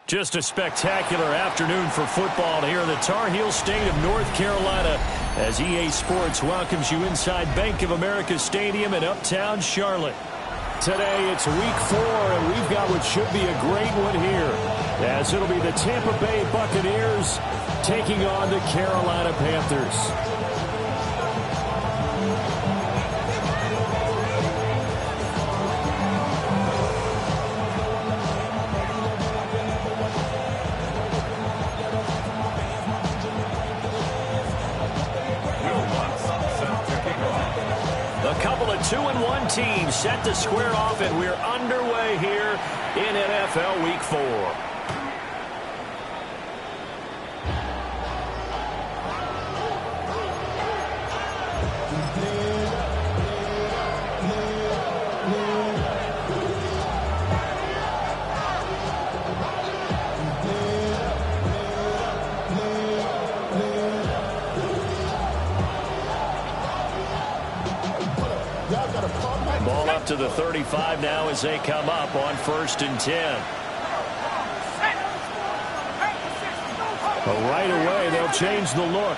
Just a spectacular afternoon for football here in the Tar Heel state of North Carolina as EA Sports welcomes you inside Bank of America Stadium in uptown Charlotte. Today it's week 4, and we've got what should be a great one here, as it'll be the Tampa Bay Buccaneers taking on the Carolina Panthers. A couple of 2-1 teams set to square off, and we're underway here in NFL Week 4. Ball up to the 35 now as they come up on 1st and 10. But right away, they'll change the look.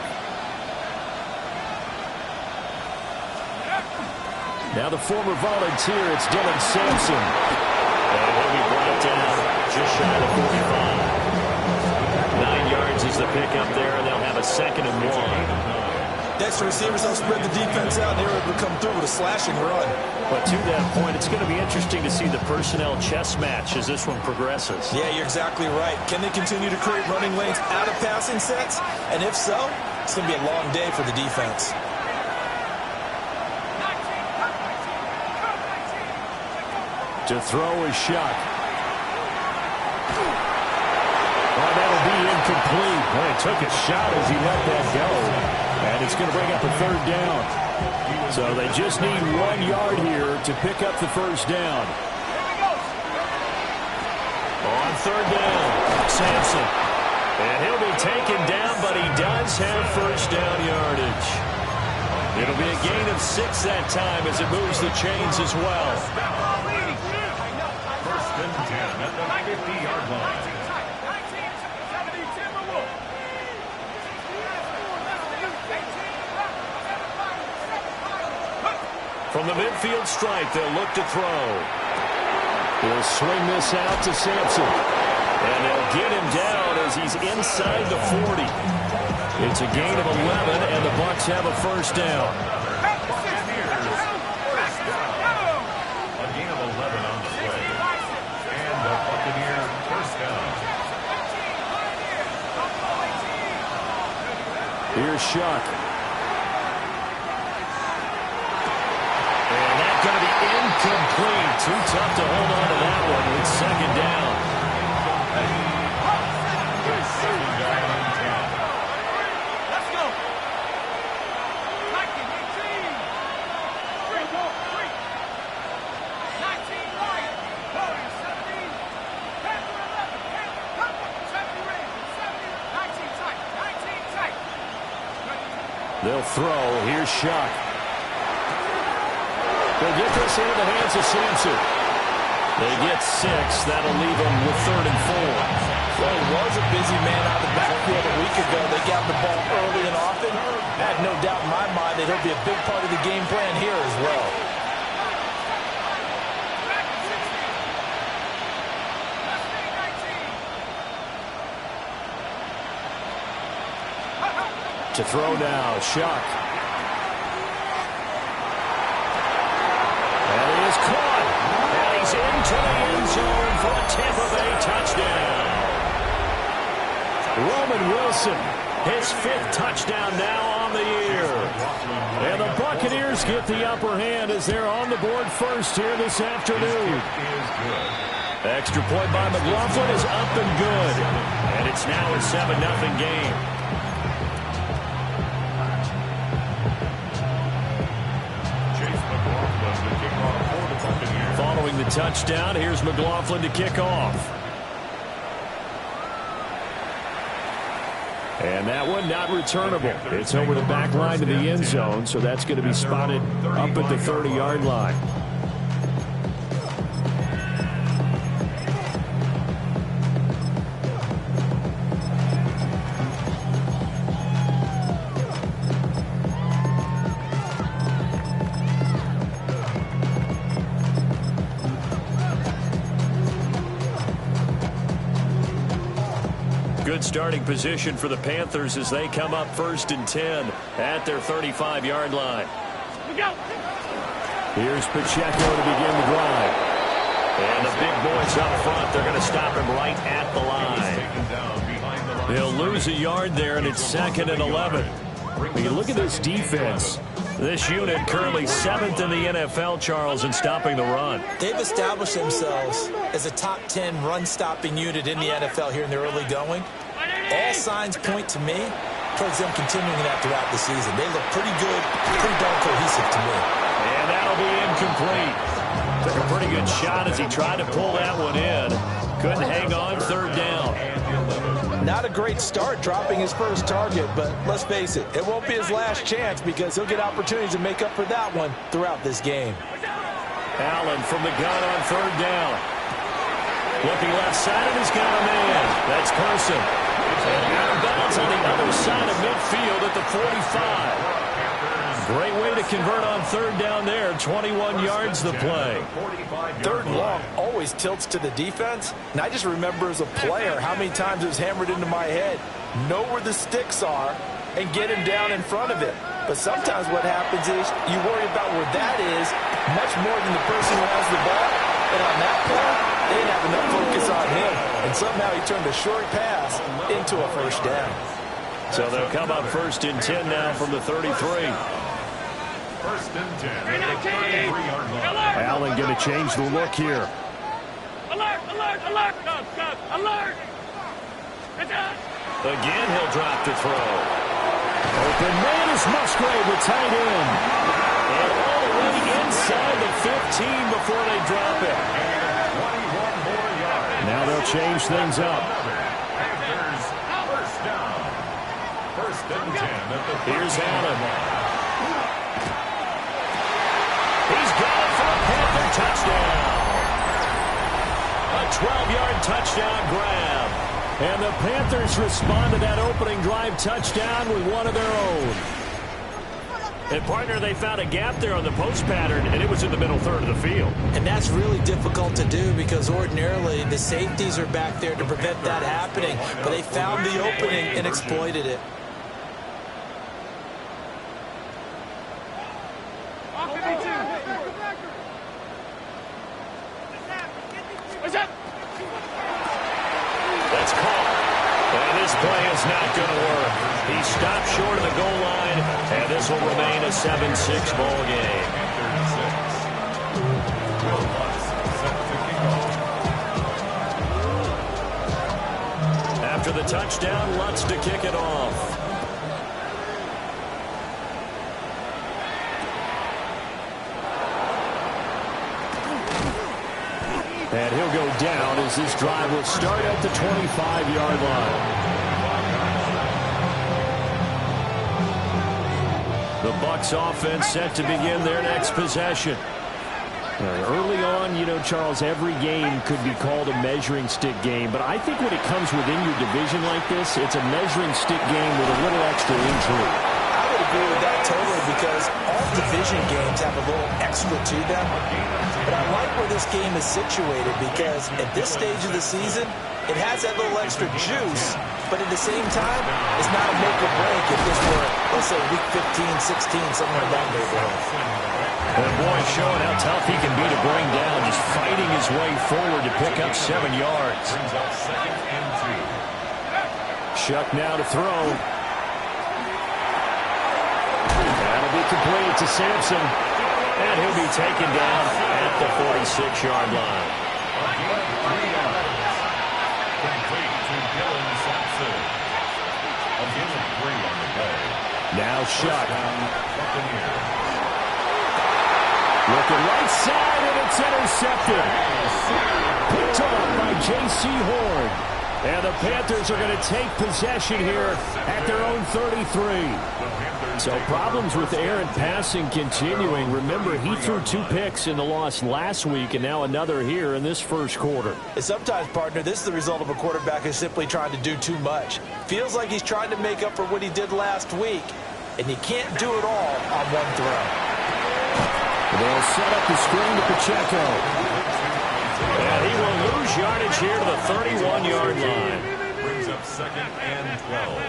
Now the former Volunteer, it's Dylan Sampson. And he'll be brought down just shy of 45. 9 yards is the pickup there, and they'll have a 2nd and 1. Extra receivers don't spread the defense out, and they were able to come through with a slashing run. But to that point, it's going to be interesting to see the personnel chess match as this one progresses. Yeah, you're exactly right. Can they continue to create running lanes out of passing sets? And if so, it's going to be a long day for the defense. To throw is Shock. Oh, that'll be incomplete. Well, he took a shot as he let that go. And it's going to bring up a 3rd down. So they just need 1 yard here to pick up the 1st down. On 3rd down, Sampson. And he'll be taken down, but he does have 1st down yardage. It'll be a gain of 6 that time as it moves the chains as well. 1st and 10 at the 50-yard line. From the midfield stripe, they'll look to throw. He'll swing this out to Sampson. And they'll get him down as he's inside the 40. It's a gain of 11, and the Bucs have a 1st down. A gain of 11 on the play. And the Buccaneer 1st down. Here's Shock. Going to be incomplete. Too tough to hold on to that one. It's 2nd down. Let's go. They'll throw. Here's Shock. They'll get this into the hands of Sampson. They get 6. That'll leave them with 3rd and 4. Well, he was a busy man out of the backfield a week ago. They got the ball early and often. I have no doubt in my mind that he'll be a big part of the game plan here as well. To throw now, Shuck. And he is caught. And he's into the end zone for a Tampa Bay touchdown. Roman Wilson, his 5th touchdown now on the year. And the Buccaneers get the upper hand as they're on the board first here this afternoon. Extra point by McLaughlin is up and good. And it's now a 7-0 game. Following the touchdown, here's McLaughlin to kick off. And that one not returnable. It's over the back line to the end zone, so that's going to be spotted up at the 30-yard line. Good starting position for the Panthers as they come up 1st and 10 at their 35-yard line. Here's Pacheco to begin the drive. And the big boys up front, they're going to stop him right at the line. They'll lose a yard there, and it's 2nd and 11. When you look at this defense, this unit currently 7th in the NFL, Charles, in stopping the run. They've established themselves as a top 10 run-stopping unit in the NFL here in the early going. All signs point to me towards them continuing that throughout the season. They look pretty good, pretty darn cohesive to me. And that'll be incomplete. Took a pretty good shot as he tried to pull that one in. Couldn't hang on, 3rd down. Not a great start dropping his first target, but let's face it, it won't be his last chance because he'll get opportunities to make up for that one throughout this game. Allen from the gun on 3rd down. Looking left side, and he's got a man. That's Person. And out of bounds on the other side of midfield at the 45. Great way to convert on 3rd down there. 21 yards the play. 3rd and long always tilts to the defense. And I just remember as a player how many times it was hammered into my head. Know where the sticks are and get him down in front of it. But sometimes what happens is you worry about where that is much more than the person who has the ball. And on that play, they didn't have enough focus on him. And somehow he turned a short pass into a 1st down. So they'll come up 1st and 10 now from the 33. 1st and 10 at the 33-yard line. Allen going to change the look here. Alert, alert, alert, alert. Again, he'll drop to throw. Open man is Musgrave, the tight end. And all the way inside the 15 before they drop it. 21 more yards. Now they'll change things up. Panthers 1st down. 1st and 10 at the 30. Here's Allen. He's got it for a Panther touchdown. A 12-yard touchdown grab. And the Panthers respond to that opening drive touchdown with one of their own. And, partner, they found a gap there on the post pattern, and it was in the middle 3rd of the field. And that's really difficult to do because ordinarily the safeties are back there to prevent that happening. But they found the opening and exploited it. That's caught. And this play is not going to work. He stopped short of the goal line, and this will remain a 7-6 ball game. After the touchdown, Lutz to kick it off. And he'll go down as this drive will start at the 25-yard line. The Bucs offense set to begin their next possession. Early on, you know, Charles, every game could be called a measuring stick game. But I think when it comes within your division like this, it's a measuring stick game with a little extra intrigue. I would agree with that totally because all division games have a little extra to them. But I like where this game is situated because at this stage of the season, it has that little extra juice, but at the same time, it's not a make or break if this were, let's say, week 15, 16, somewhere in that neighborhood. And boy, showing how tough he can be to bring down, just fighting his way forward to pick up 7 yards. Brings up 2nd and 2. Shuck now to throw. That'll be complete to Sampson. And he'll be taken down at the 46-yard line. Complete to Dylan Sampson. Again, 3 on the play. Now Shuck. Buccaneers. Looking right side, and it's intercepted. Picked off by J.C. Horn. And the Panthers are going to take possession here at their own 33. So problems with Aaron passing continuing. Remember, he threw 2 picks in the loss last week, and now another here in this first quarter. And sometimes, partner, this is the result of a quarterback who's simply trying to do too much. Feels like he's trying to make up for what he did last week, and you can't do it all on one throw. They'll set up the screen to Pacheco. And he will lose yardage here to the 31-yard line. Brings up 2nd and 12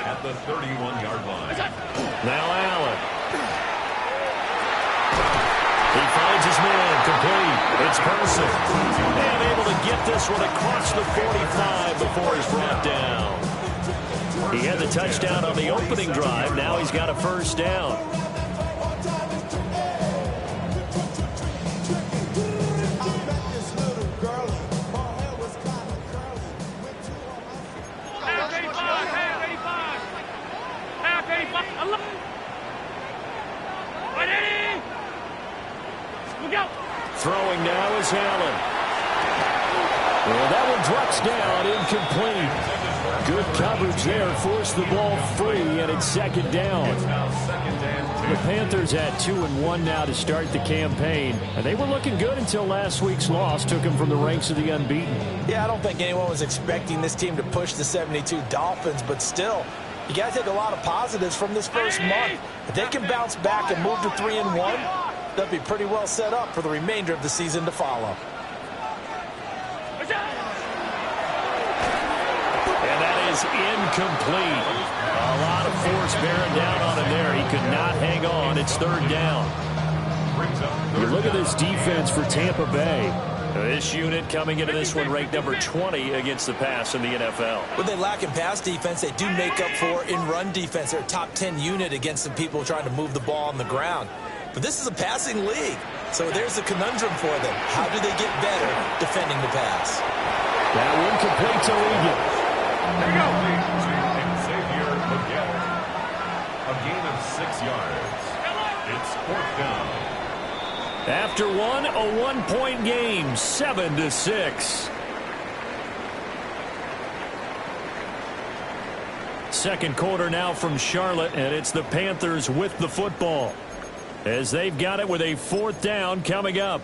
at the 31-yard line. Now Allen. He finds his man complete. It's Person. And able to get this one across the 45 before he's brought down. He had the touchdown on the opening drive. Now he's got a first down. Throwing now is Allen. Well, that one drops down, incomplete. Good coverage there, forced the ball free, and it's 2nd down. The Panthers had 2-1 now to start the campaign, and they were looking good until last week's loss took them from the ranks of the unbeaten. Yeah, I don't think anyone was expecting this team to push the 72 Dolphins, but still, you got to take a lot of positives from this first month. If they can bounce back and move to 3-1, they'll be pretty well set up for the remainder of the season to follow. And that is incomplete. A lot of force bearing down on him there. He could not hang on. It's 3rd down. You look at this defense for Tampa Bay. This unit coming into this one ranked number 20 against the pass in the NFL. What they lack in pass defense, they do make up for in run defense. They're a top 10 unit against the people trying to move the ball on the ground. But this is a passing league, so there's a conundrum for them. How do they get better defending the pass? That one complete to Egan. There you go. Xavier Miguel. A gain of 6 yards. It's 4th down. After one, a one-point game, 7-6. Second quarter now from Charlotte, and it's the Panthers with the football, as they've got it with a 4th down coming up.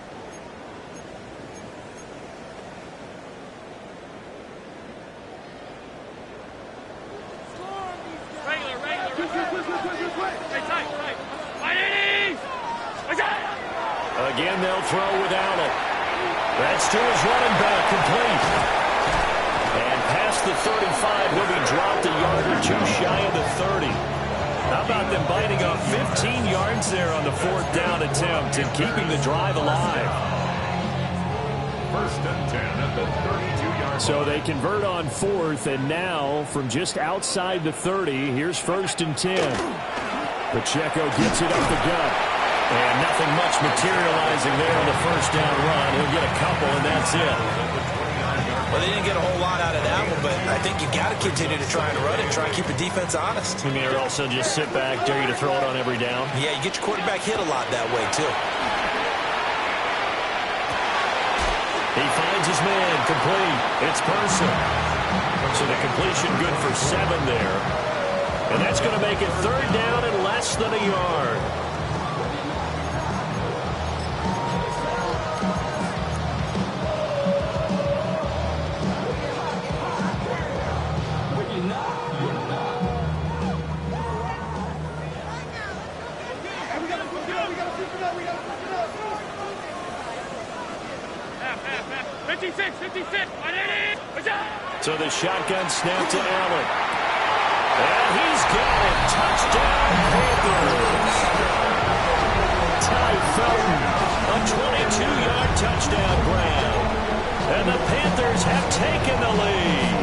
Again, they'll throw with Allen. That's to his running back, complete. And past the 35, will be dropped a yard or 2 shy of the 30. How about them biting off 15 yards there on the 4th down attempt and keeping the drive alive? 1st and 10 at the 32-yard line. So they convert on 4th, and now from just outside the 30, here's 1st and 10. Pacheco gets it up the gut. And nothing much materializing there on the 1st down run. He'll get a couple, and that's it. Well, they didn't get a whole lot out of that one, but I think you got to continue to try and run it, try and keep the defense honest. You mean also just sit back, dare you to throw it on every down? Yeah, you get your quarterback hit a lot that way, too. He finds his man, complete. It's Person. So the completion good for 7 there. And that's going to make it 3rd down and less than a yard. 56, 56. 180. What's up? So the shotgun snap to Allen. And he's got it. Touchdown, Panthers. Ty Felton, a 22-yard touchdown grab. And the Panthers have taken the lead.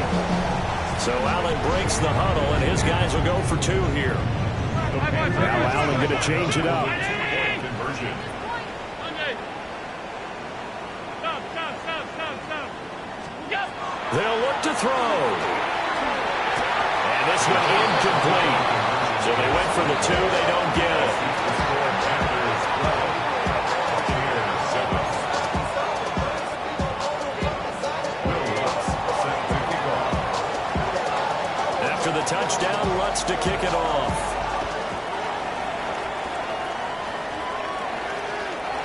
So Allen breaks the huddle, and his guys will go for 2 here. Now Allen going to change it up. Conversion. They'll look to throw. And this one incomplete. So they went for the 2. They don't get it. After the touchdown, Lutz to kick it off.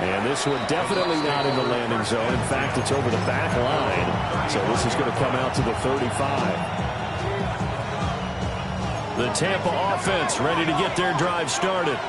And this one definitely not in the landing zone. In fact, it's over the back line. So this is going to come out to the 35. The Tampa offense ready to get their drive started.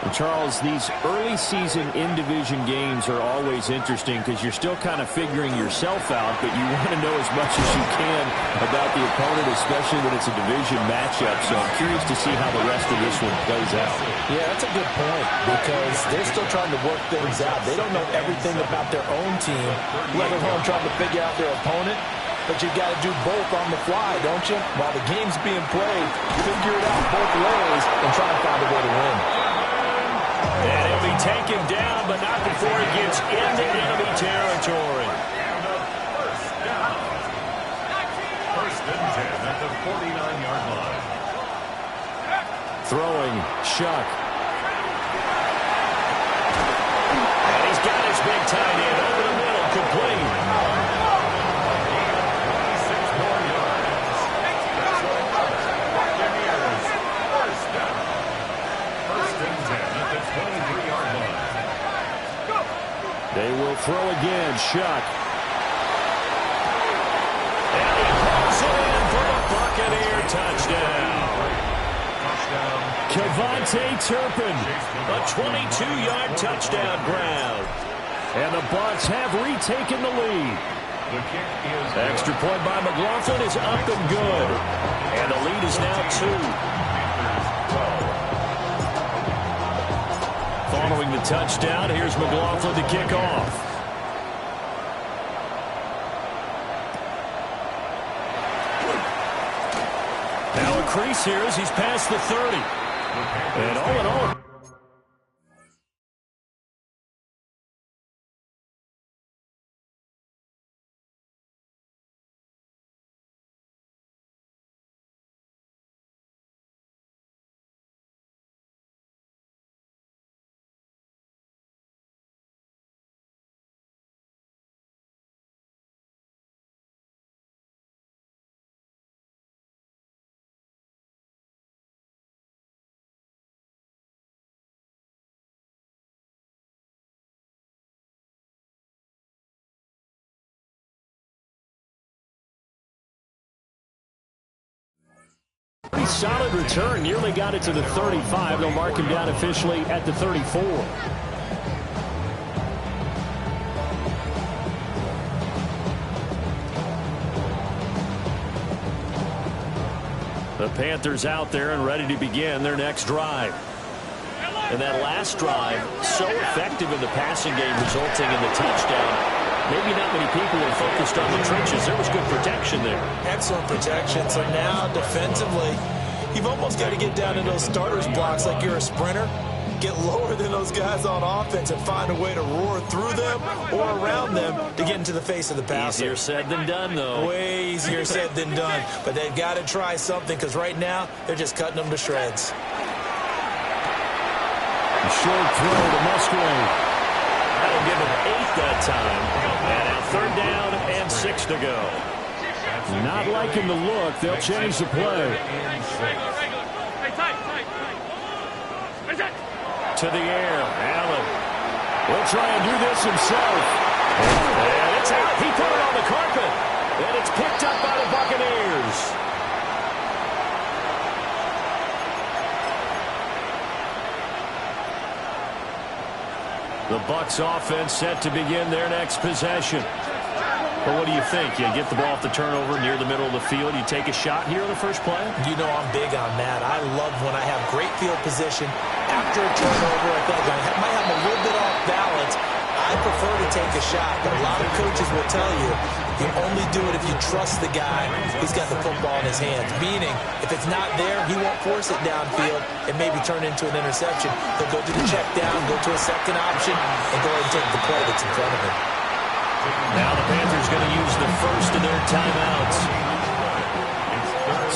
And Charles, these early season in-division games are always interesting because you're still kind of figuring yourself out, but you want to know as much as you can about the opponent, especially when it's a division matchup. So I'm curious to see how the rest of this one plays out. Yeah, that's a good point because they're still trying to work things out. They don't know everything about their own team, let alone trying to figure out their opponent. But you got to do both on the fly, don't you? While the game's being played, figure it out both ways and try to find a way to win. And he'll be taken down, but not before he gets into enemy territory. First and 10 at the 49-yard line. Throwing, Shuck. And he's got his big tight end over the middle, complete. 26 more yards. Buccaneers, first down. First and 10 at the 23-yard line. They will throw again, Shuck. And he pulls it in for the Buccaneer touchdown. Kevontae Turpin, a 22-yard touchdown grab. And the Bucs have retaken the lead. The kick is Extra point by McLaughlin is up and good. And the lead is now 2. Following the touchdown, here's McLaughlin to kick off. Now a crease here as he's past the 30. And all in all, pretty solid return. Nearly got it to the 35. They'll mark him down officially at the 34. The Panthers out there and ready to begin their next drive. And that last drive, so effective in the passing game, resulting in the touchdown. Maybe not many people were focused on the trenches. There was good protection there. Excellent protection. So now, defensively, you've almost got to get down in those starters blocks like you're a sprinter. Get lower than those guys on offense and find a way to roar through them or around them to get into the face of the passer. Easier said than done, though. Way easier said than done. But they've got to try something because right now, they're just cutting them to shreds. A short throw to Musgrave. That'll give him 8 that time. And now 3rd down and 6 to go. Not liking the look. They'll change the play. To the air. Allen will try and do this himself. And it's out. He put it on the carpet. And it's picked up by the Buccaneers. The Bucs offense set to begin their next possession. Well, what do you think? You get the ball off the turnover near the middle of the field. You take a shot here on the first play? You know I'm big on that. I love when I have great field position. After a turnover, I feel like I might have a little bit off balance. I prefer to take a shot, but a lot of coaches will tell you you only do it if you trust the guy who's got the football in his hands. Meaning, if it's not there, he won't force it downfield and maybe turn into an interception. He'll go to the check down, go to a second option, and go ahead and take the play that's in front of him. Now the Panthers going to use the first of their timeouts.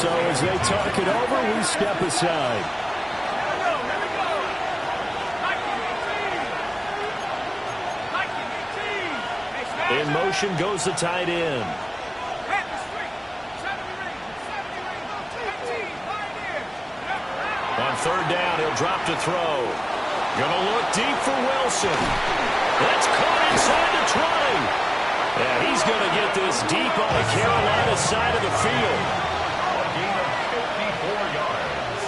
So as they talk it over, we step aside. In motion goes the tight end. On third down, he'll drop to throw. Gonna look deep for Wilson. That's caught inside the 20. Yeah, he's gonna get this deep on the Carolina side of the field. A gain of 54 yards.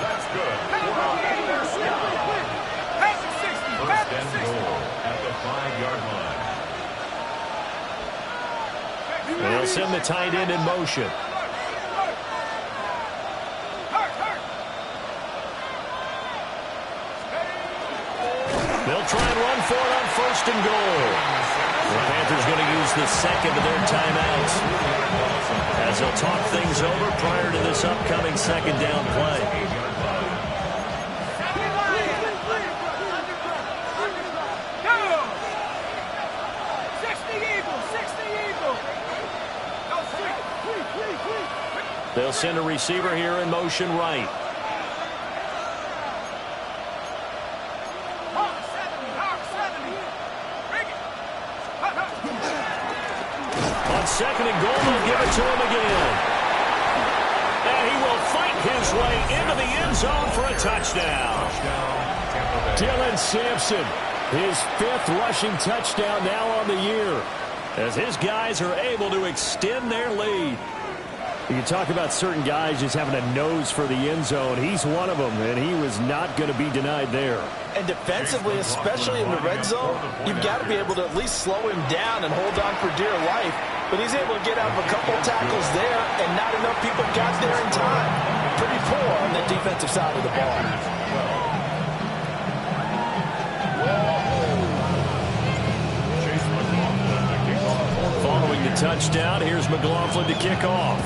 That's good. First and goal at the 5-yard line. And they'll send the tight end in motion. They'll try and run for it on first and goal. The Panthers going to use the second of their timeouts as they'll talk things over prior to this upcoming second down play. They'll send a receiver here in motion right. On second and goal, they'll give it to him again. And he will fight his way into the end zone for a touchdown. Dylan Sampson, his 5th rushing touchdown now on the year, as his guys are able to extend their lead. You can talk about certain guys just having a nose for the end zone. He's one of them, and he was not going to be denied there. And defensively, especially in the red zone, you've got to be able to at least slow him down and hold on for dear life. But he's able to get out of a couple tackles there, and not enough people got there in time. Pretty poor on the defensive side of the ball. Following the touchdown, here's McLaughlin to kick off.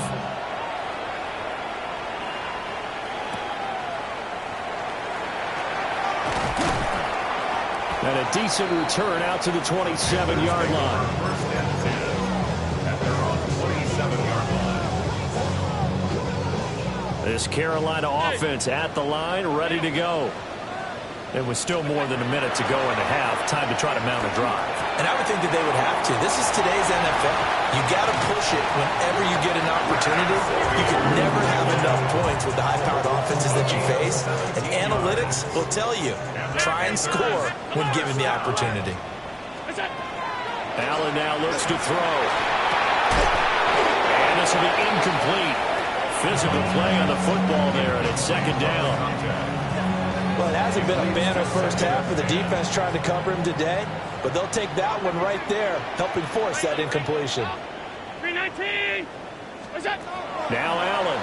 And a decent return out to the 27-yard line. First and 10 at their own 27-yard line. This Carolina offense at the line, ready to go. It was still more than a minute to go in the half. Time to try to mount a drive. And I would think that they would have to. This is today's NFL. You got to push it whenever you get an opportunity. You can never have enough points with the high-powered offenses that you face. And analytics will tell you, try and score when given the opportunity. Allen now looks to throw. And this will be incomplete. Physical play on the football there, and it's second down. Well, it hasn't been a banner first half for the defense trying to cover him today, but they'll take that one right there, helping force that incompletion. 319. Now Allen.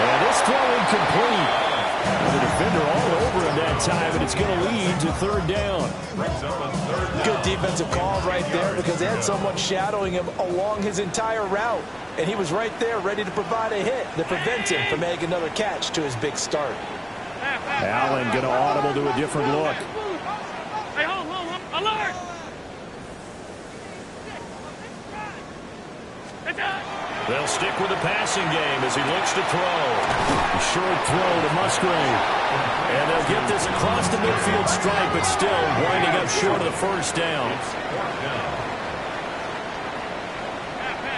And this throw incomplete. The defender all over him that time, and it's going to lead to third down. Good defensive call right there because they had someone shadowing him along his entire route. And he was right there ready to provide a hit that prevents him from making another catch to his big start. Allen going to audible to a different look. Hey, hold, alert! They'll stick with the passing game as he looks to throw. A short throw to Musgrave. And they'll get this across the midfield stripe, but still winding up short of the first down.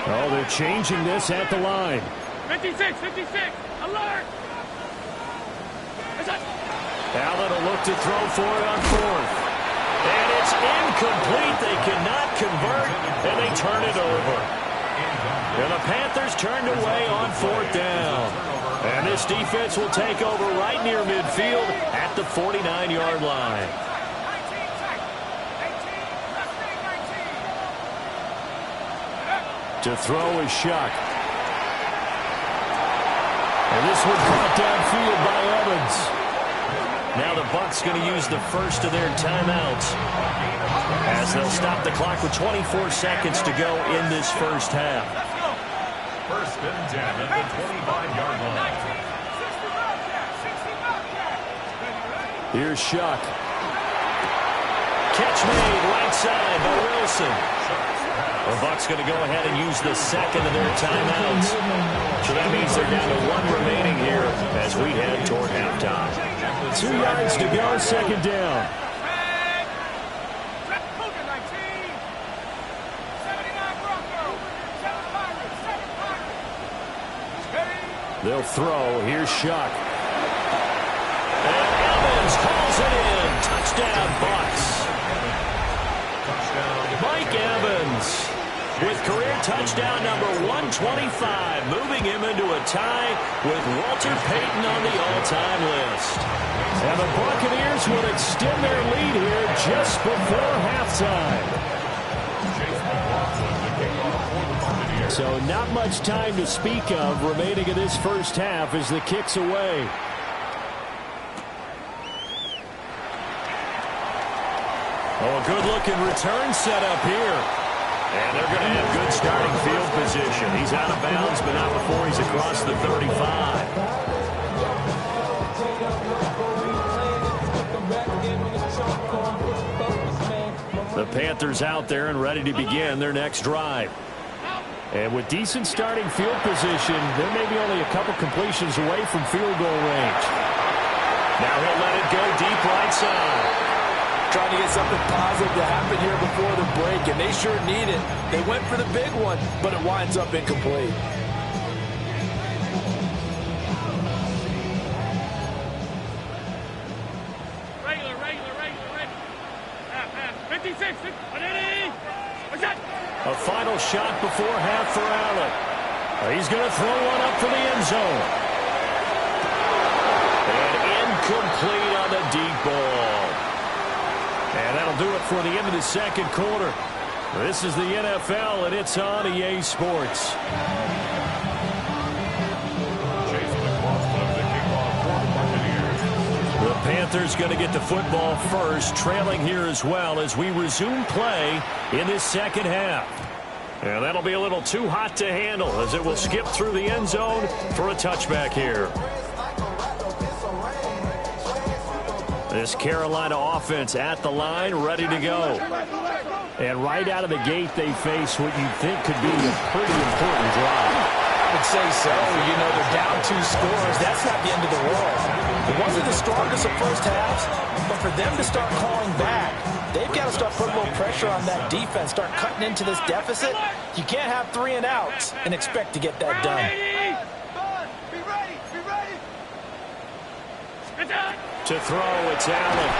Oh, they're changing this at the line. 56, alert! Allen will look to throw for it on fourth. And it's incomplete. They cannot convert, and they turn it over. And the Panthers turned away on fourth down. And this defense will take over right near midfield at the 49-yard line. To throw is Shuck. And this one caught downfield by Evans. Now the Bucs going to use the first of their timeouts as they'll stop the clock with 24 seconds to go in this first half. First and 10 at the 25-yard line. Here's Shuck. Catch made right side by Wilson. The Bucs going to go ahead and use the second of their timeouts. So that means they're down to one remaining here as we head toward halftime. 2 yards to go, second down. They'll throw. Here's Shuck. And Evans calls it in. Touchdown, Bucs. Mike Evans with career touchdown number 125, moving him into a tie with Walter Payton on the all-time list. And the Buccaneers will extend their lead here just before halftime. So not much time to speak of remaining in this first half as the kick's away. Oh, a good-looking return set up here. And they're going to have good starting field position. He's out of bounds, but not before he's across the 35. The Panthers out there and ready to begin their next drive. And with decent starting field position, there may be only a couple completions away from field goal range. Now he'll let it go deep right side. Trying to get something positive to happen here before the break, and they sure need it. They went for the big one, but it winds up incomplete. Regular. 56. A final shot before half for Allen. He's going to throw one up for the end zone. And incomplete on the deep ball. And that'll do it for the end of the second quarter. This is the NFL, and it's on EA Sports. The Panthers going to get the football first, trailing here as well as we resume play in this second half. And that'll be a little too hot to handle as it will skip through the end zone for a touchback here. This Carolina offense at the line, ready to go. And right out of the gate, they face what you think could be a pretty important drive. I would say so. You know, they're down 2 scores. That's not the end of the world. It wasn't the strongest of first halves, but for them to start calling back, they've got to start putting a little pressure on that defense, start cutting into this deficit. You can't have 3 and outs and expect to get that done. Be ready. To throw, it's Allen.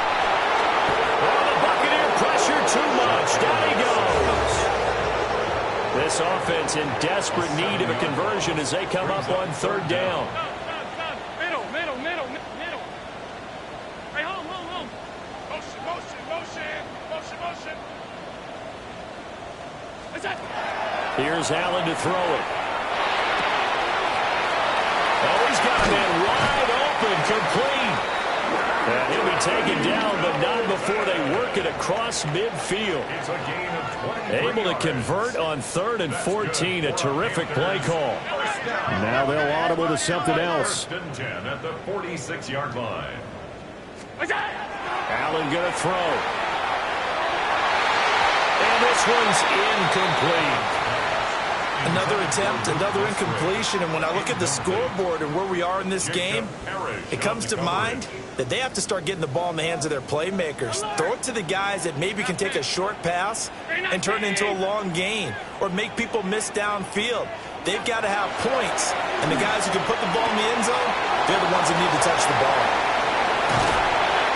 Oh, the Buccaneer pressure too much. Down he goes. This offense in desperate need of a conversion as they come up on third down. Middle. Hey, home. Motion. Here's Allen to throw it. Oh, he's got a man wide open, complete. And he'll be taken down, but not before they work it across midfield. It's a gain of 20. Able to convert on 3rd and 14. A terrific play call. Now they'll audible to something else. First and 10 at the 46-yard line. Allen going to throw. And this one's incomplete. Another attempt, another incompletion, and when I look at the scoreboard and where we are in this game, it comes to mind that they have to start getting the ball in the hands of their playmakers. Throw it to the guys that maybe can take a short pass and turn it into a long gain or make people miss downfield. They've got to have points, and the guys who can put the ball in the end zone, they're the ones that need to touch the ball.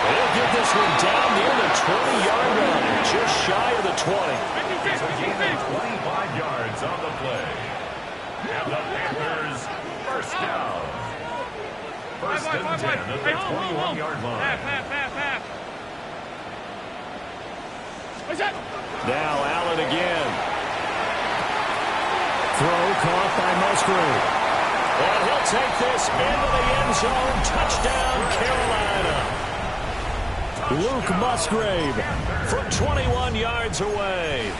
They'll get this one down near the 20-yard line, just shy of the 20. It's a gain of 25 yards on the play. And the Panthers first down. First and 10 at the 21-yard line. Half. Now Allen again. throw caught by Musgrave. And he'll take this into the end zone. Touchdown, Carolina. Luke Musgrave from 21 yards away.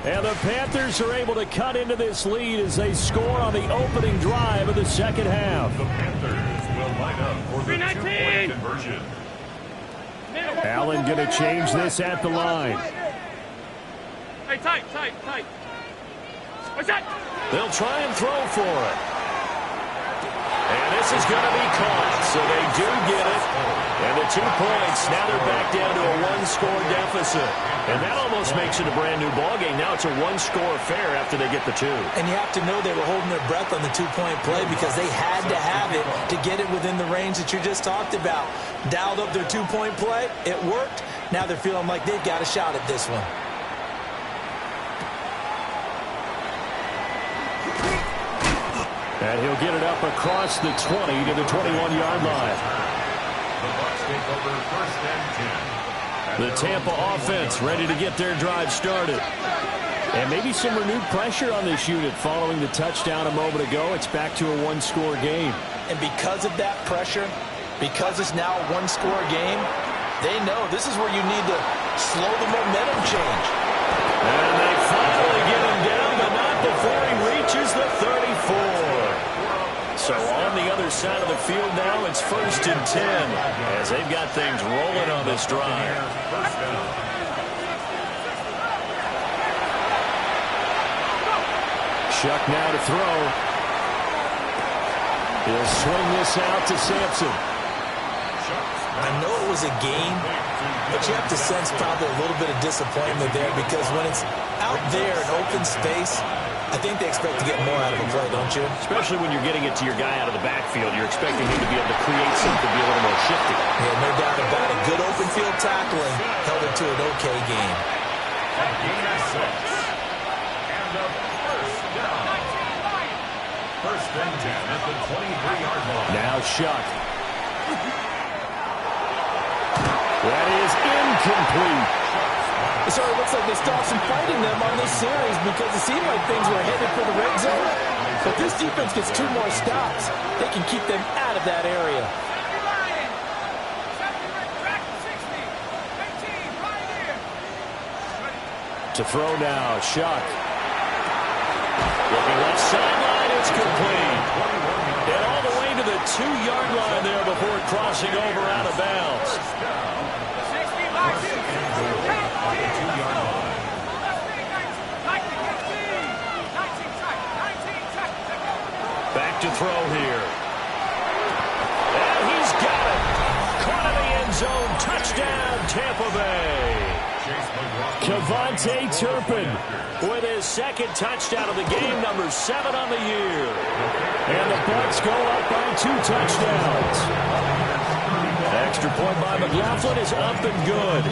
And the Panthers are able to cut into this lead as they score on the opening drive of the second half. The Panthers will line up for the two-point conversion. Allen going to change this at the line. Hey, tight. What's that? They'll try and throw for it. And this is going to be caught, so they do get it. And the 2 points, now they're back down to a one-score deficit. And that almost makes it a brand-new ballgame. Now it's a one-score affair after they get the 2. And you have to know they were holding their breath on the two-point play because they had to have it to get it within the range that you just talked about. Dialed up their two-point play. It worked. Now they're feeling like they've got a shot at this one. And he'll get it up across the 20 to the 21-yard line. The Bucs take over first and 10. The Tampa offense ready to get their drive started. And maybe some renewed pressure on this unit following the touchdown a moment ago. It's back to a one-score game. And because of that pressure, because it's now a one-score game, they know this is where you need to slow the momentum change. And they finally get him down, but not before he reaches the 34. So on the other side of the field now, it's first and 10 as they've got things rolling on this drive. First down. Shuck now to throw. He'll swing this out to Sampson. I know it was a game, but you have to sense probably a little bit of disappointment there because when it's out there in open space, I think they expect to get more out of the play, don't you? Especially when you're getting it to your guy out of the backfield. You're expecting him to be able to create something, be a little more shifty. Yeah, no doubt about it. Good open field tackling held it to an okay game. Gain of 6. And a first down. First and 10 at the 23-yard line. Now Shuck. That is incomplete. So it looks like they stopped some fighting them on this series because it seemed like things were headed for the red zone. But this defense gets 2 more stops. They can keep them out of that area. To throw now, Shuck. Looking left sideline, it's complete. And all the way to the 2-yard line there before crossing over out of bounds. Back to throw here. And he's got it. Caught in the end zone. Touchdown, Tampa Bay. Kevontae Turpin with his second touchdown of the game, number 7 on the year. And the Bucs go up by 2 touchdowns. Extra point by McLaughlin is up and good.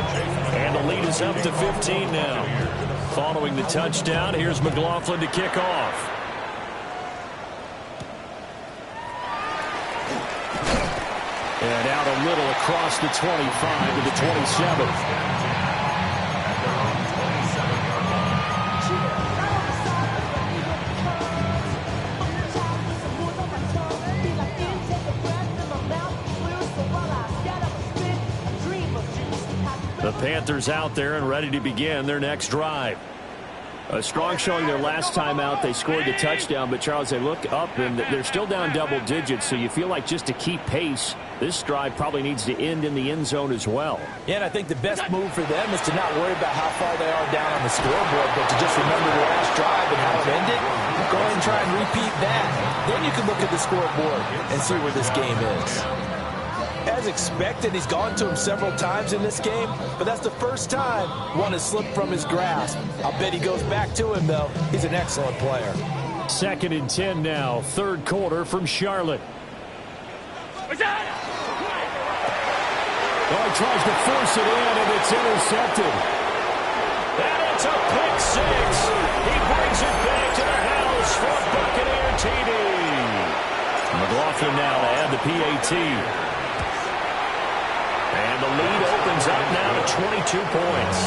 And the lead is up to 15 now. Following the touchdown, here's McLaughlin to kick off. And out a little across the 25 to the 27. The Panthers out there and ready to begin their next drive. A strong showing their last time out. They scored the touchdown, but Charles, they look up and they're still down double digits, so you feel like just to keep pace, this drive probably needs to end in the end zone as well. Yeah, and I think the best move for them is to not worry about how far they are down on the scoreboard, but to just remember the last drive and how it ended. Go ahead and try and repeat that. Then you can look at the scoreboard and see where this game is. As expected, he's gone to him several times in this game, but that's the first time one has slipped from his grasp. I'll bet he goes back to him, though. He's an excellent player. 2nd and 10 now, 3rd quarter from Charlotte. What's that? Oh, he tries to force it in, and it's intercepted. And it's a pick 6. He brings it back to the house for Buccaneer TD. McLaughlin now to add the PAT. And the lead opens up now to 22 points.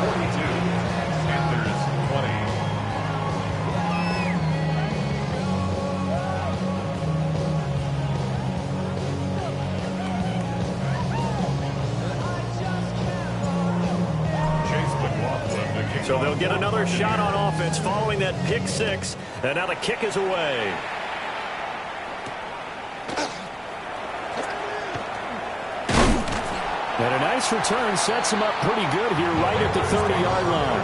42. Panthers 20. So they'll get another shot on offense following that pick six. And now the kick is away. And a nice return sets him up pretty good here right at the 30-yard line.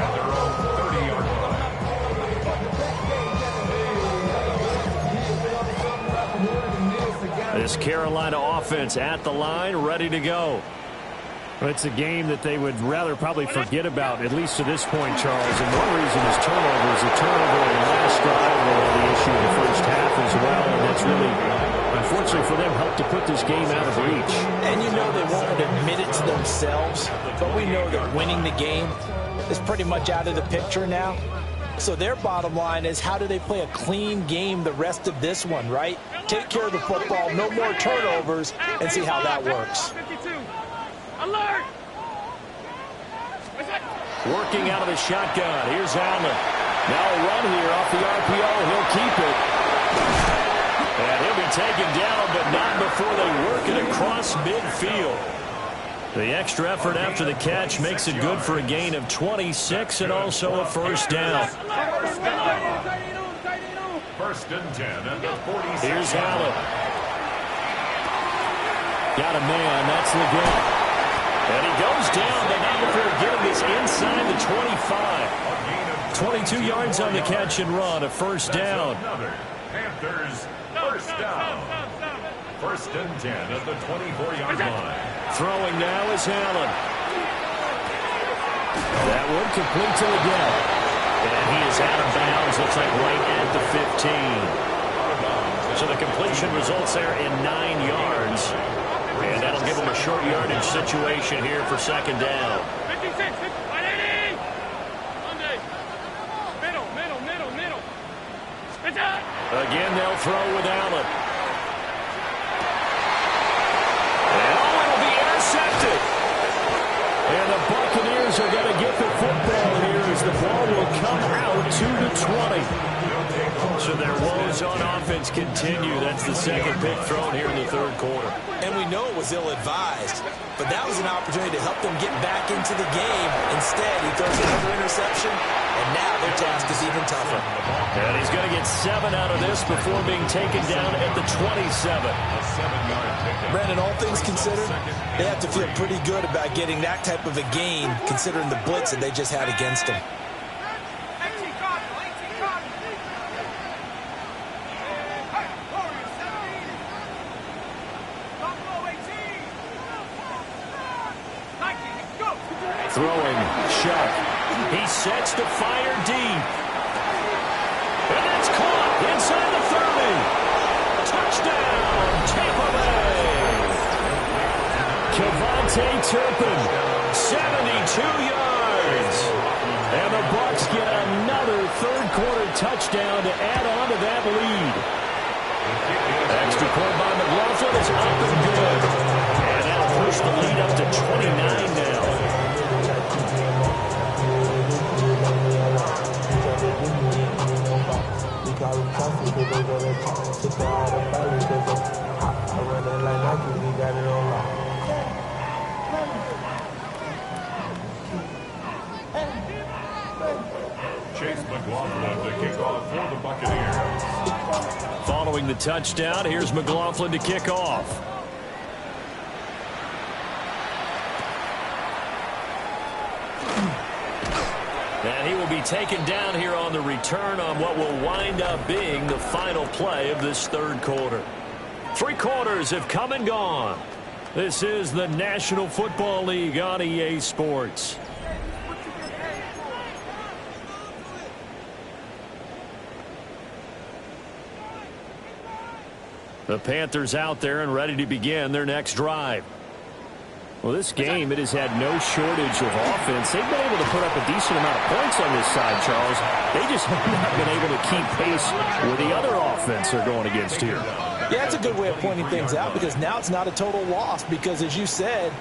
At their own 30-yard line. This Carolina offense at the line, ready to go. It's a game that they would rather probably forget about, at least to this point, Charles. And one reason is turnovers. The turnover in the last drive was the issue in the first half as well. And that's really, unfortunately for them, helped to put this game out of reach. And you know they won't admit it to themselves, but we know that winning the game is pretty much out of the picture now. So their bottom line is, how do they play a clean game the rest of this one, right? Take care of the football, no more turnovers, and see how that works. Alert! Working out of the shotgun. Here's Allen. Now a run here off the RPO. He'll keep it. And he'll be taken down, but not before they work it across midfield. The extra effort after the catch makes it good for a gain of 26 and also a first down. First and 10 at the 46. Here's Allen. Got a man. That's Leggett. And he goes down, but not before getting this inside the 25. 22 yards on the catch and run, a first down. Panthers first down. First and 10 at the 24-yard line. Throwing now is Allen. That one complete to Leggett. And he is out of bounds, looks like right at the 15. So the completion results there in 9 yards. And that'll give them a short yardage situation here for second down. 56, 180. Middle. Again, they'll throw with Allen. And it'll be intercepted. And the Buccaneers are going to get the football here as the ball will come out to the 20. So their woes on offense continue. That's the second pick thrown here in the third quarter. And we know it was ill-advised, but that was an opportunity to help them get back into the game. Instead, he throws another interception, and now their task is even tougher. And he's going to get 7 out of this before being taken down at the 27. Brandon, all things considered, they have to feel pretty good about getting that type of a gain, considering the blitz that they just had against them. Throwing, Shuck. He sets to fire deep. And that's caught inside the 30. Touchdown, Tampa Bay. Kevontae Turpin, 72 yards. And the Bucs get another third-quarter touchdown to add on to that lead. Extra point by McLaughlin is up and good. And that'll push the lead up to 29 now. Chase McLaughlin to kick off for the Buccaneers. Following the touchdown, here's McLaughlin to kick off. And he will be taken down here on the return on what will wind up being the final play of this third quarter. 3 quarters have come and gone. This is the National Football League on EA Sports. The Panthers out there and ready to begin their next drive. Well, this game, it has had no shortage of offense. They've been able to put up a decent amount of points on this side, Charles. They just have not been able to keep pace with the other offense they're going against here. Yeah, that's a good way of pointing things out, because now it's not a total loss, because as you said,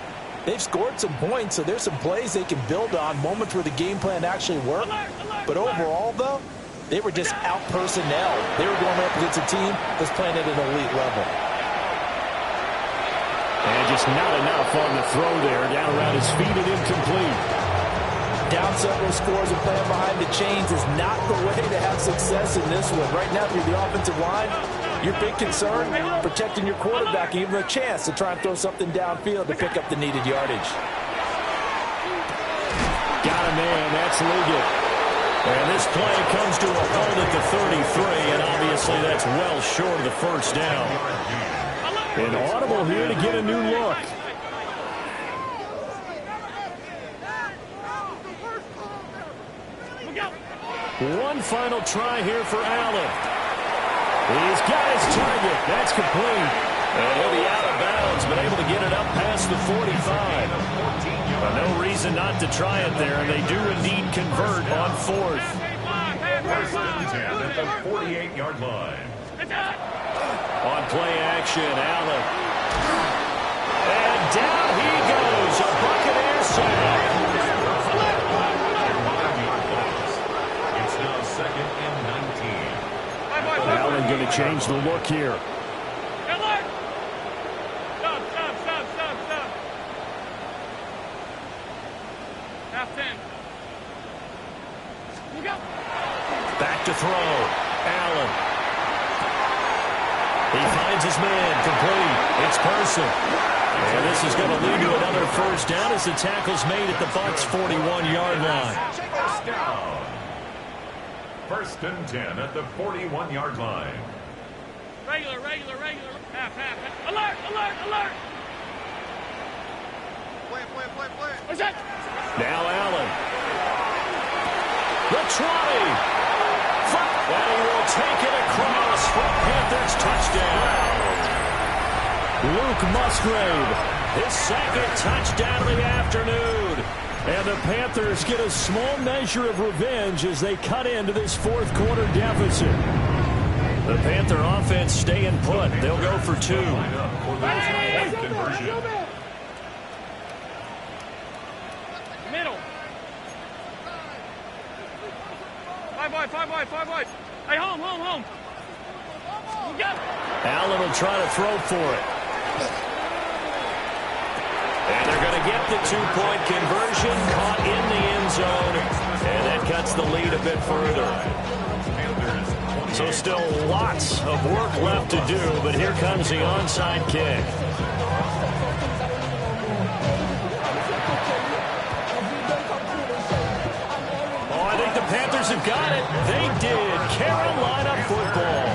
they've scored some points, so there's some plays they can build on, moments where the game plan actually worked. But overall, though, they were just out personnel. They were going up against a team that's playing at an elite level. And just not enough on the throw there. Down around his feet and incomplete. Down several scores and playing behind the chains is not the way to have success in this one. Right now, if you're the offensive line, your big concern, protecting your quarterback and give him a chance to try and throw something downfield to pick up the needed yardage. Got a man. That's Liggett. And this play comes to a halt at the 33, and obviously that's well short of the first down. An audible here to get a new look. One final try here for Allen. He's got his target. That's complete. And he'll be out of bounds, but able to get it up past the 45. No reason not to try it there, and they do indeed convert on fourth. First and 10 at the 48-yard line. On play action, Allen. And down he goes. A Buccaneer sack. It's now second and 19. Allen going to change the look here. Back to throw. Allen. He finds his man. Complete. It's Person. And this is going to lead to another first down as the tackle's made at the Bucs' 41-yard line. First down. First and 10 at the 41-yard line. Regular. Half. Alert. Play. What's that? Now Allen. The try. And he will take it across for Panthers touchdown. Luke Musgrave, his second touchdown of the afternoon. And the Panthers get a small measure of revenge as they cut into this fourth quarter deficit. The Panther offense staying put. They'll go for two. Middle. Five wide. Hey, home. Allen will try to throw for it. And they're going to get the two-point conversion, caught in the end zone, and that cuts the lead a bit further. So still lots of work left to do, but here comes the onside kick. Panthers have got it. They did. Carolina football.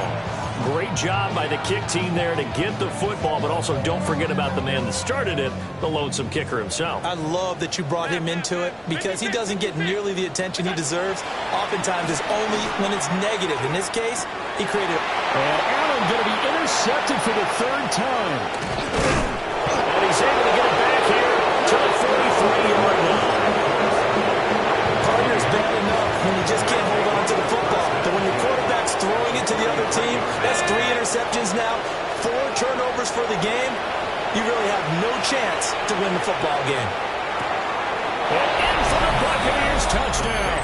Great job by the kick team there to get the football, but also don't forget about the man that started it, the lonesome kicker himself. I love that you brought him into it because he doesn't get nearly the attention he deserves. Oftentimes it's only when it's negative. In this case, he created. And Allen going to be intercepted for the third time. And he's able to get it back here to the 43-yard line. Bad enough when you just can't hold on to the football. But when your quarterback's throwing it to the other team, that's 3 interceptions now, 4 turnovers for the game. You really have no chance to win the football game. And in for the Buccaneers touchdown.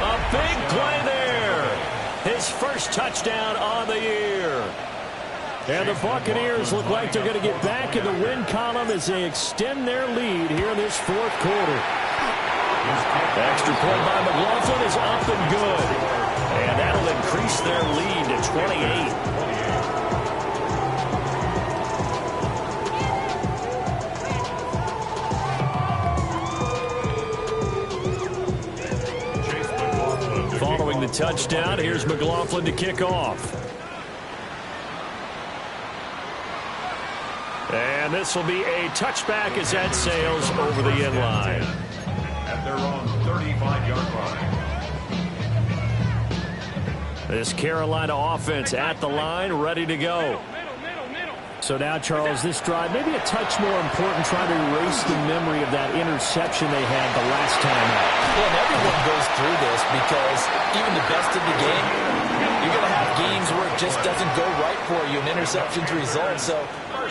A big play there. His first touchdown on the year. And the Buccaneers look like they're going to get back in the win column as they extend their lead here in this fourth quarter. Extra point by McLaughlin is up and good. And that'll increase their lead to 28. Following the touchdown, here's McLaughlin to kick off. And this will be a touchback as that sails over the end line. At their own 35-yard line. This Carolina offense at the line, ready to go. So now, Charles, this drive, maybe a touch more important, trying to erase the memory of that interception they had the last time out. Yeah, and everyone goes through this because even the best of the game, you're going to have games where it just doesn't go right for you, and interceptions result. So,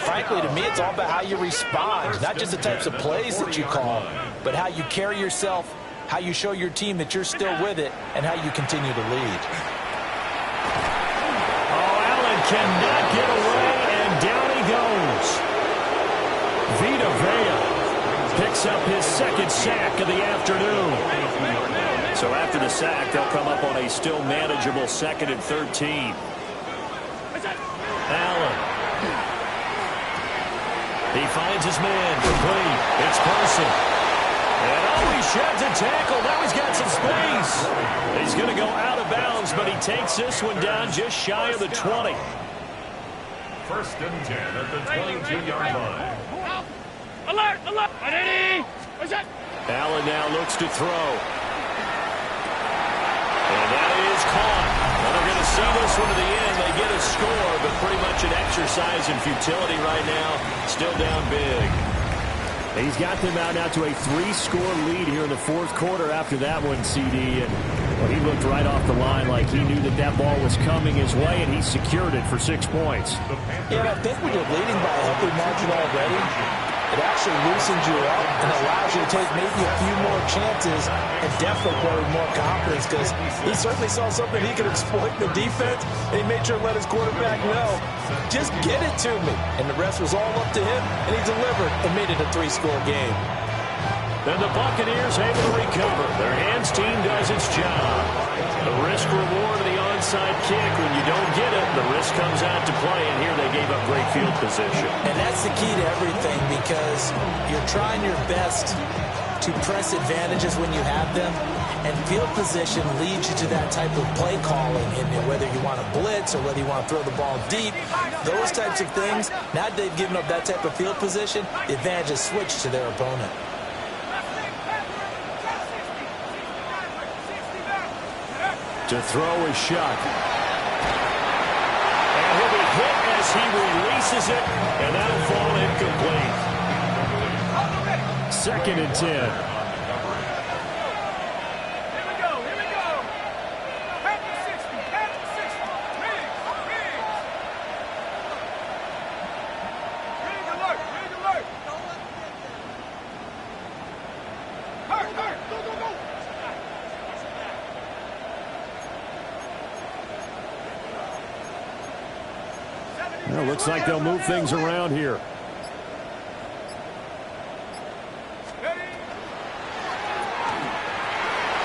frankly, to me, it's all about how you respond, not just the types of plays that you call, but how you carry yourself, how you show your team that you're still with it, and how you continue to lead. Oh, Allen cannot get away, and down he goes. Vita Vea picks up his second sack of the afternoon. So after the sack, they'll come up on a still manageable 2nd and 13. Allen. He finds his man complete. It's Person. And he sheds a tackle. Now he's got some space. He's going to go out of bounds, but he takes this one down just shy of the 20. 1st and 10 at the 22-yard line. Alert! Alert! Ready? What's that? Allen now looks to throw. And that is caught. Well, they're going to see this one to the end. They get a score, but pretty much an exercise in futility right now. Still down big. He's got them out now to a 3-score lead here in the 4th quarter after that one, CD. And well, he looked right off the line like he knew that that ball was coming his way, and he secured it for 6 points. Yeah, I think when you're leading by a healthy margin already, it actually loosens you up and allows you to take maybe a few more chances and definitely play with more confidence, because he certainly saw something he could exploit in the defense, and he made sure to let his quarterback know, just get it to me. And the rest was all up to him, and he delivered and made it a 3-score game. And the Buccaneers able to recover. Their hands team does its job. The risk-reward of the onside kick. When you don't get it, the risk comes out to play, and here they gave up great field position. And that's the key to everything, because you're trying your best to press advantages when you have them, and field position leads you to that type of play calling, and whether you want to blitz or whether you want to throw the ball deep, those types of things. Now that they've given up that type of field position, the advantage is switched to their opponent. To throw is Shuck. And he'll be hit as he releases it, and that'll fall incomplete. 2nd and 10. Well, looks like they'll move things around here.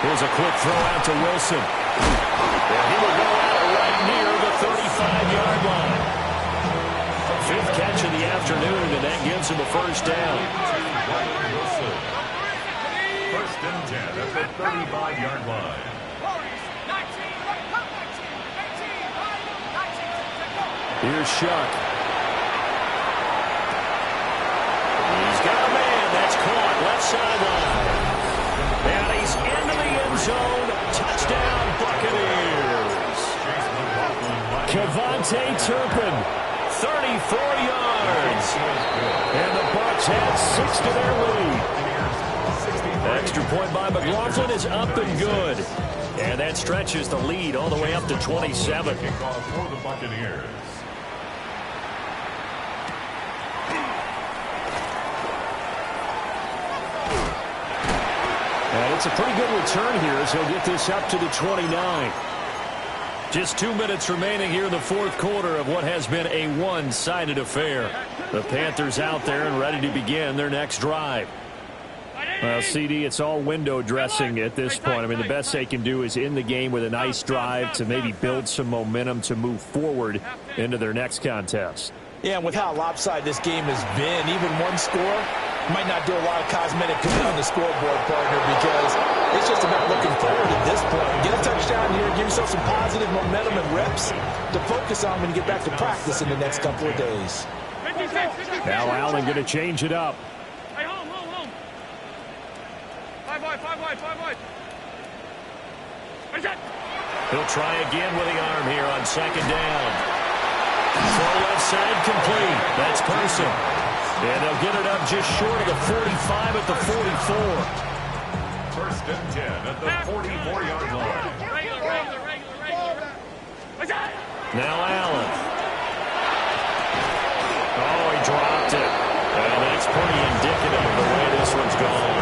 Here's a quick throw out to Wilson. And he will go out right near the 35-yard line. 5th catch of the afternoon, and that gives him a 1st down. 1st and 10 at the 35-yard line. Here's Shuck. He's got a man. That's caught. Left sideline. And he's into the end zone. Touchdown, Buccaneers. Kevontae Turpin, 34 yards. And the Bucs have 6 to their lead. Extra point by McLaughlin is up and good. And that stretches the lead all the way up to 27. Kickoff for the Buccaneers. And it's a pretty good return here as he'll get this up to the 29. Just 2 minutes remaining here in the 4th quarter of what has been a one-sided affair. The Panthers out there and ready to begin their next drive. Well, CD, it's all window dressing at this point. I mean, the best they can do is end the game with a nice drive to maybe build some momentum to move forward into their next contest. Yeah, and with how lopsided this game has been, even one score might not do a lot of cosmetic good on the scoreboard, partner, because it's just about looking forward at this point. Get a touchdown here, give yourself some positive momentum and reps to focus on when you get back to practice in the next couple of days. Now Allen going to change it up. Hey, home. 5 wide. He'll try again with the arm here on 2nd down. Throw left side complete. That's Person. And they'll get it up just short of the 45 at the 44. 1st and 10 at the 44-yard line. Regular. Now Allen. Oh, he dropped it. And that's pretty indicative of the way this one's gone.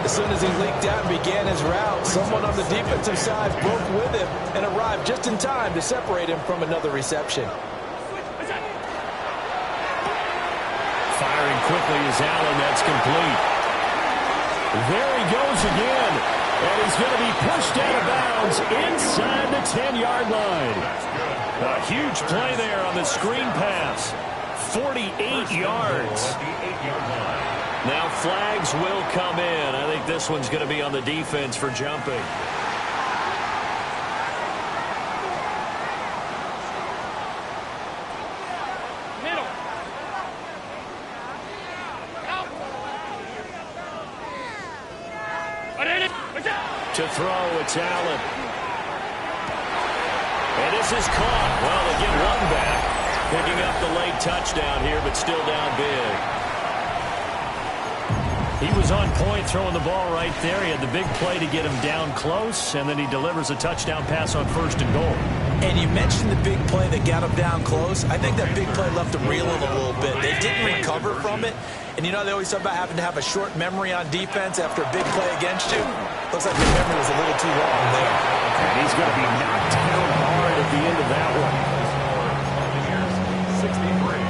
As soon as he leaked out and began his route, someone on the defensive side broke with him and arrived just in time to separate him from another reception. Firing quickly as Allen. That's complete. There he goes again. And he's going to be pushed out of bounds inside the 10-yard line. A huge play there on the screen pass. 48 yards. Now flags will come in. I think this one's going to be on the defense for jumping. To throw, it's Allen. And this is caught. Well, they get one back. Picking up the late touchdown here, but still down big. He was on point throwing the ball right there. He had the big play to get him down close, and then he delivers a touchdown pass on 1st and goal. And you mentioned the big play that got him down close. I think that big play left him reeling a little bit. They didn't recover from it. And you know they always talk about having to have a short memory on defense after a big play against you. Looks like the memory was a little too long there. And he's going to be knocked down hard at the end of that one.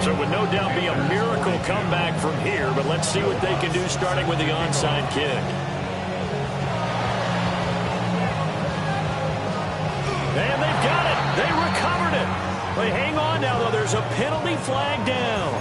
So it would no doubt be a miracle comeback from here, but let's see what they can do starting with the onside kick. And they've got it. They recovered it. They hang on now, though. There's a penalty flag down.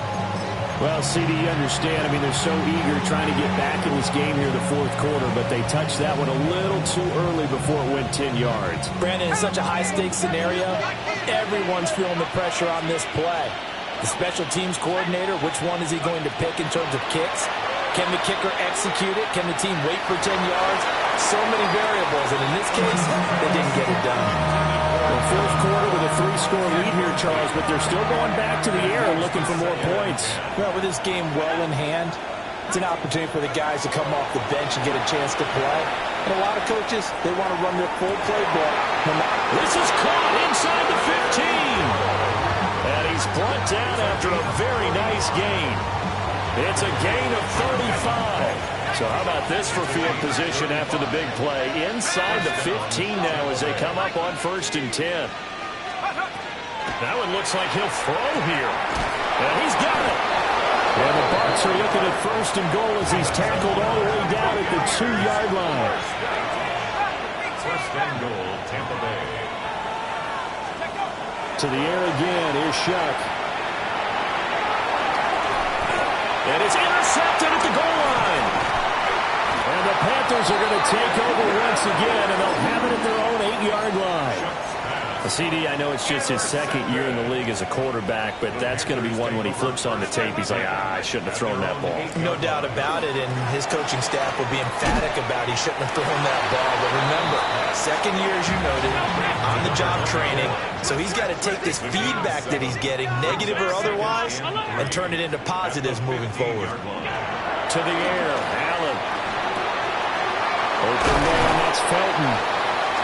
Well, CD, you understand. I mean, they're so eager trying to get back in this game here in the 4th quarter, but they touched that one a little too early before it went 10 yards. Brandon, in such a high-stakes scenario, everyone's feeling the pressure on this play. The special teams coordinator, which one is he going to pick in terms of kicks? Can the kicker execute it? Can the team wait for 10 yards? So many variables, and in this case, they didn't get it done. Well, 4th quarter with a 3-score lead here, Charles, but they're still going back to the air and looking for more points. Well, with this game well in hand, it's an opportunity for the guys to come off the bench and get a chance to play. And a lot of coaches, they want to run their full playbook. This is caught inside the 15. And he's brought down after a very nice gain. It's a gain of 35. So how about this for field position after the big play? Inside the 15 now as they come up on 1st and 10. That one looks like he'll throw here. And he's got it. And the Bucs are looking at 1st and goal as he's tackled all the way down at the 2-yard line. 1st and goal, Tampa Bay. To the air again. Here's Shuck. And it's intercepted at the goal line. And the Panthers are going to take over once again, and they'll have it at their own 8-yard line. CD, I know it's just his 2nd year in the league as a quarterback, but that's going to be one when he flips on the tape. He's like, I shouldn't have thrown that ball. No doubt about it, and his coaching staff will be emphatic about he shouldn't have thrown that ball. But remember, 2nd year, as you noted, on-the-job training, so he's got to take this feedback that he's getting, negative or otherwise, and turn it into positives moving forward. To the air, Allen. Open man, that's Felton.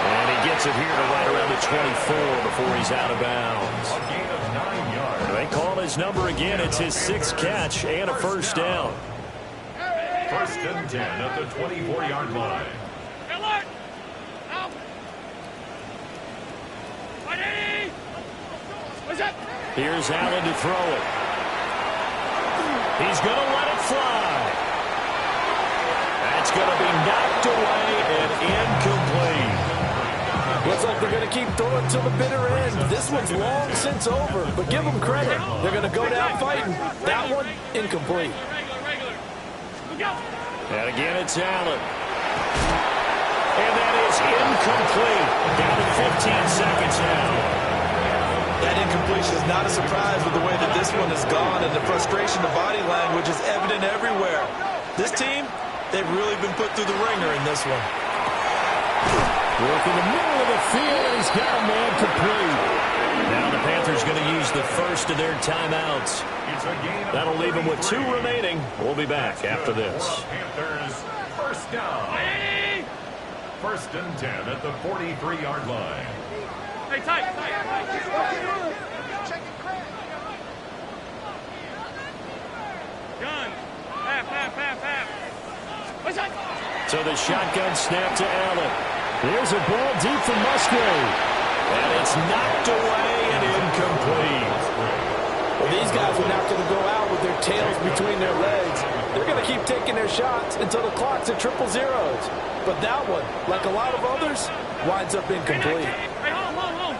And he gets it here to right around the 24 before he's out of bounds. A gain of 9 yards. They call his number again. It's his 6th catch and a 1st down. 1st and 10 at the 24-yard line. Alert! Out! Ready! What's up? Here's Allen to throw it. He's going to let it fly. That's going to be knocked away and incomplete. Looks like they're going to keep throwing till the bitter end. This one's long since over, but give them credit. They're going to go down fighting. That one, incomplete. And again, it's Allen. And that is incomplete. Down to 15 seconds now. That incompletion is not a surprise with the way that this one has gone, and the frustration, the body language is evident everywhere. This team, they've really been put through the ringer in this one. Work in the middle of the field. He's got a man complete. Now the Panthers going to use the first of their timeouts. That'll leave them with 2 remaining. We'll be back after this. Panthers, 1st down. 1st and 10 at the 43-yard line. Hey, tight. Gun. Half. What's that? So the shotgun snap to Allen. There's a ball deep from Musgrave. And it's knocked away and incomplete. Well, These guys are not going to go out with their tails between their legs. They're going to keep taking their shots until the clock's at triple zeros. But that one, like a lot of others, winds up incomplete. Hey, hold.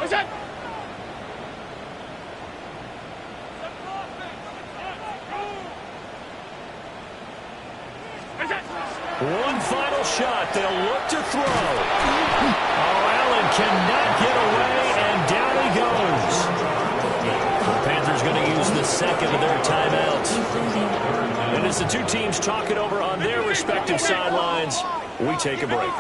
What's that? One final shot. They'll look to throw. Oh, Allen cannot get away, and down he goes. The Panthers going to use the second of their timeouts. And as the two teams talk it over on their respective sidelines, we take a break.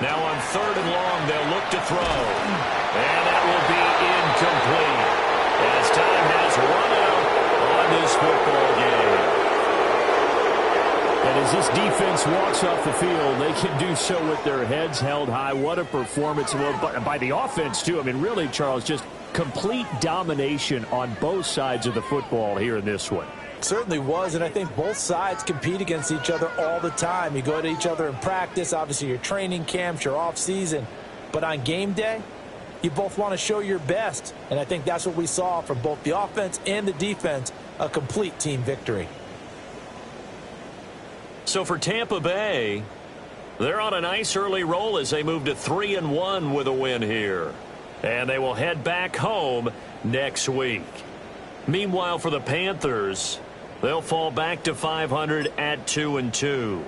Now on 3rd and long, they'll look to throw. And that will be incomplete as time has run out on this football game. And as this defense walks off the field, they can do so with their heads held high. What a performance by the offense, too. I mean, really, Charles, just complete domination on both sides of the football here in this one. Certainly was, and I think both sides compete against each other all the time. You go to each other in practice, obviously your training camps, your off-season. But on game day, you both want to show your best. And I think that's what we saw from both the offense and the defense, a complete team victory. So for Tampa Bay, they're on a nice early roll as they move to 3-1 with a win here. And they will head back home next week. Meanwhile, for the Panthers, they'll fall back to 500 at 2-2.